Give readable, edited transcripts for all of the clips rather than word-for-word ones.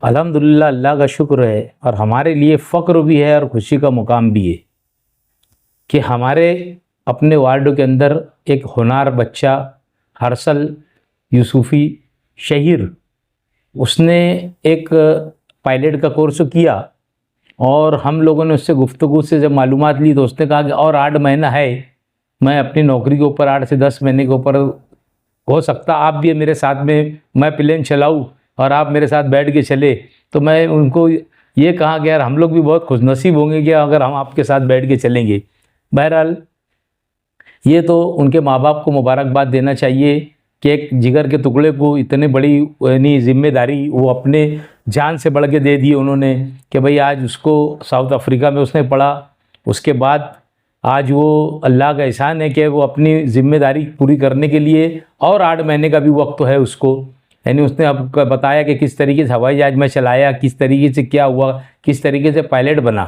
अल्हम्दुलिल्लाह, अल्लाह का शुक्र है और हमारे लिए फ़ख्र भी है और खुशी का मुकाम भी है कि हमारे अपने वार्ड के अंदर एक होनहार बच्चा हर्षल यूसुफ़ी शहीर, उसने एक पायलट का कोर्स किया और हम लोगों ने उससे गुफ्तगू से जब मालूमात ली तो उसने कहा कि और 8 महीना है, मैं अपनी नौकरी के ऊपर 8 से 10 महीने के ऊपर हो सकता आप भी मेरे साथ में, मैं प्लेन चलाऊँ और आप मेरे साथ बैठ के चले। तो मैं उनको ये कहा कि यार हम लोग भी बहुत खुशनसीब होंगे कि अगर हम आपके साथ बैठ के चलेंगे। बहरहाल ये तो उनके माँ बाप को मुबारकबाद देना चाहिए कि एक जिगर के टुकड़े को इतनी बड़ी यानी ज़िम्मेदारी वो अपने जान से बढ़ के दे दी उन्होंने कि भाई आज उसको साउथ अफ्रीका में उसने पढ़ा, उसके बाद आज वो अल्लाह का एहसान है कि वो अपनी ज़िम्मेदारी पूरी करने के लिए और 8 महीने का भी वक्त तो है उसको, यानी उसने अब बताया कि किस तरीके से हवाई जहाज में चलाया, किस तरीके से क्या हुआ, किस तरीके से पायलट बना।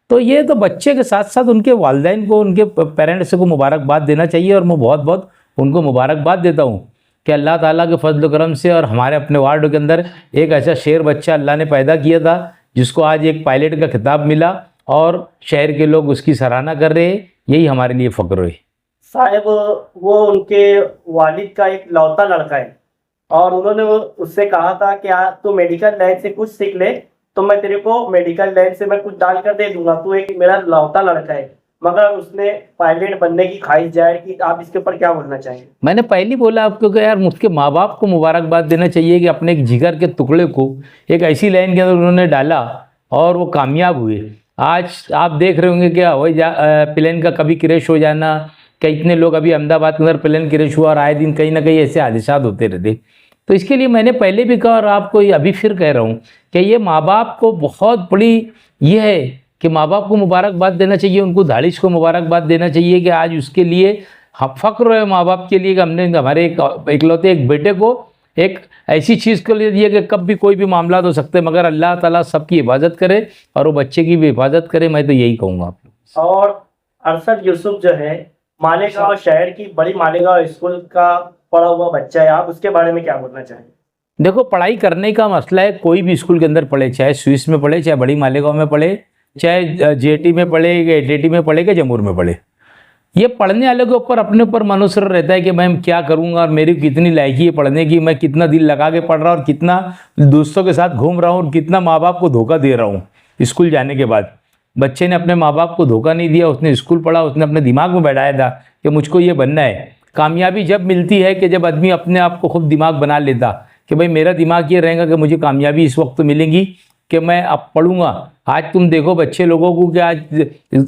तो ये तो बच्चे के साथ साथ उनके वालिदैन को, उनके पेरेंट्स को मुबारकबाद देना चाहिए और मैं बहुत बहुत उनको मुबारकबाद देता हूँ कि अल्लाह ताला के फजल करम से और हमारे अपने वार्ड के अंदर एक ऐसा शेर बच्चा अल्लाह ने पैदा किया था जिसको आज एक पायलट का खिताब मिला और शहर के लोग उसकी सराहना कर रहे हैं। यही हमारे लिए फ़ख्र है। साहब, वो उनके वालिद का एक लौता लड़का है और उन्होंने उससे कहा था कि तू मेडिकल लाइन से कुछ सीख ले तो मैं तेरे को मेडिकल लाइन से मैं कुछ डाल कर दे दूंगा, तू एक मेरा लौता लड़का है। मगर उसने पायलट बनने की ख्वाहिश जाहिर की। आप इसके ऊपर क्या बोलना चाहेंगे? मैंने पहले बोला आपको कि यार उसके माँ बाप को मुबारकबाद देना चाहिए कि अपने एक जिगर के टुकड़े को एक ऐसी लाइन के अंदर उन्होंने डाला और वो कामयाब हुए। आज आप देख रहे होंगे कि हवाई प्लेन का कभी क्रैश हो जाना, कितने लोग अभी अहमदाबाद के अंदर प्लेन क्रैश हुआ और आए दिन कहीं ना कहीं ऐसे हादसात होते रहते। तो इसके लिए मैंने पहले भी कहा और आपको अभी फिर कह रहा हूँ कि ये माँ बाप को बहुत बड़ी ये है कि माँ बाप को मुबारकबाद देना चाहिए, उनको दालिश को मुबारकबाद देना चाहिए कि आज उसके लिए फ़ख्र है माँ बाप के लिए कि हमने हमारे इकलौते एक बेटे को एक ऐसी चीज़ को ले दिया कि कब भी कोई भी मामला हो सकते, मगर अल्लाह ताला सबकी हिफाजत करे और वो बच्चे की भी हिफाजत करे। मैं तो यही कहूँगा आप लोग। और अरशद यूसुफ जो है मालेगांव शहर की बड़ी मालेगांव स्कूल का पढ़ा हुआ बच्चा है, आप उसके बारे में क्या बोलना चाहेंगे? देखो, पढ़ाई करने का मसला है, कोई भी स्कूल के अंदर पढ़े, चाहे स्विस में पढ़े, चाहे बड़ी मालेगांव में पढ़े, चाहे जेटी में पढ़े, एटीटी में पढ़े, कि जमूर में पढ़े, ये पढ़ने वाले के ऊपर अपने ऊपर मनोसर रहता है कि मैं क्या करूंगा और मेरी कितनी लायकी है पढ़ने की, मैं कितना दिल लगा के पढ़ रहा हूँ और कितना दोस्तों के साथ घूम रहा हूँ और कितना माँ बाप को धोखा दे रहा हूँ। स्कूल जाने के बाद बच्चे ने अपने माँ बाप को धोखा नहीं दिया, उसने स्कूल पढ़ा, उसने अपने दिमाग में बैठाया था कि मुझको ये बनना है। कामयाबी जब मिलती है कि जब आदमी अपने आप को खुद दिमाग बना लेता कि भाई मेरा दिमाग ये रहेगा कि मुझे कामयाबी इस वक्त मिलेगी कि मैं अब पढ़ूंगा। आज तुम देखो बच्चे लोगों को कि आज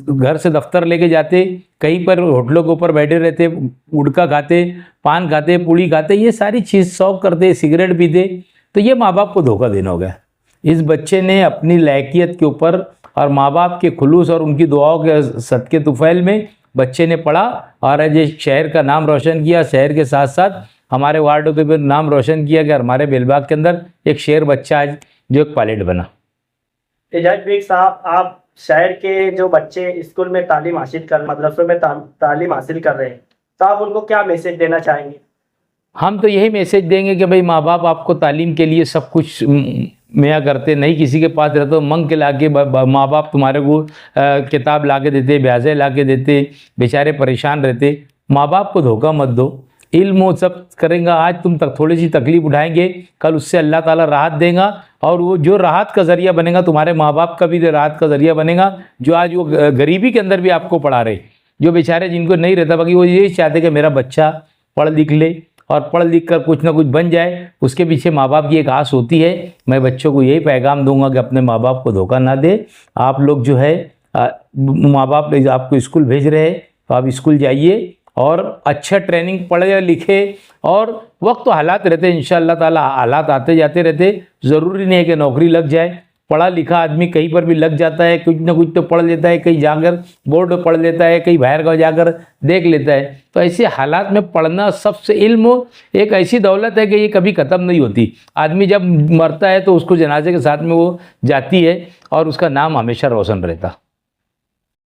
घर से दफ्तर लेके जाते, कहीं पर होटलों के ऊपर बैठे रहते, गुटखा खाते, पान खाते, पूड़ी खाते, ये सारी चीज़ शौक करते, सिगरेट पीते। तो ये माँ बाप को धोखा देना हो गया। इस बच्चे ने अपनी लायकियत के ऊपर और माँ बाप के खुलूस और उनकी दुआओं के सदके तुफैल में बच्चे ने पढ़ा और आज शहर का नाम रोशन किया। शहर के साथ साथ हमारे वार्डों के भी नाम रोशन किया कि हमारे बेलबाग के अंदर एक शेर बच्चा आज जो एक पायलट बना। एजाज बेग साहब, आप शहर के जो बच्चे स्कूल में तालीम हासिल कर, मदरसों में तालीम हासिल कर रहे हैं, तो आप उनको क्या मैसेज देना चाहेंगे? हम तो यही मैसेज देंगे कि भाई माँ बाप आपको तालीम के लिए सब कुछ मुहैया करते, नहीं किसी के पास रहते हो मंग के ला के माँ बाप तुम्हारे को किताब ला के देते, ब्याजे ला के देते, बेचारे परेशान रहते। माँ बाप को धोखा मत दो, इल्म वो सब करेंगे। आज तुम तक थोड़ी सी तकलीफ उठाएंगे, कल उससे अल्लाह ताला राहत देगा और वो जो राहत का ज़रिया बनेगा तुम्हारे माँ बाप का भी राहत का ज़रिया बनेगा। जो आज वो गरीबी के अंदर भी आपको पढ़ा रहे, जो बेचारे जिनको नहीं रहता, बाकी वो यही चाहते कि मेरा बच्चा पढ़ लिख ले और पढ़ लिख कर कुछ ना कुछ बन जाए, उसके पीछे माँ बाप की एक आस होती है। मैं बच्चों को यही पैगाम दूंगा कि अपने माँ बाप को धोखा ना दे। आप लोग जो है माँ बाप आपको स्कूल भेज रहे हैं तो आप स्कूल जाइए और अच्छा ट्रेनिंग पढ़े लिखे, और वक्त तो हालात रहते हैं, इंशाअल्लाह ताला हालात आते जाते रहते, ज़रूरी नहीं है कि नौकरी लग जाए। पढ़ा लिखा आदमी कहीं पर भी लग जाता है, कुछ ना कुछ तो पढ़ लेता है, कहीं जाकर बोर्ड पढ़ लेता है, कहीं बाहर गाँव जाकर देख लेता है। तो ऐसे हालात में पढ़ना सबसे, इल्म एक ऐसी दौलत है कि ये कभी ख़त्म नहीं होती। आदमी जब मरता है तो उसको जनाजे के साथ में वो जाती है और उसका नाम हमेशा रोशन रहता।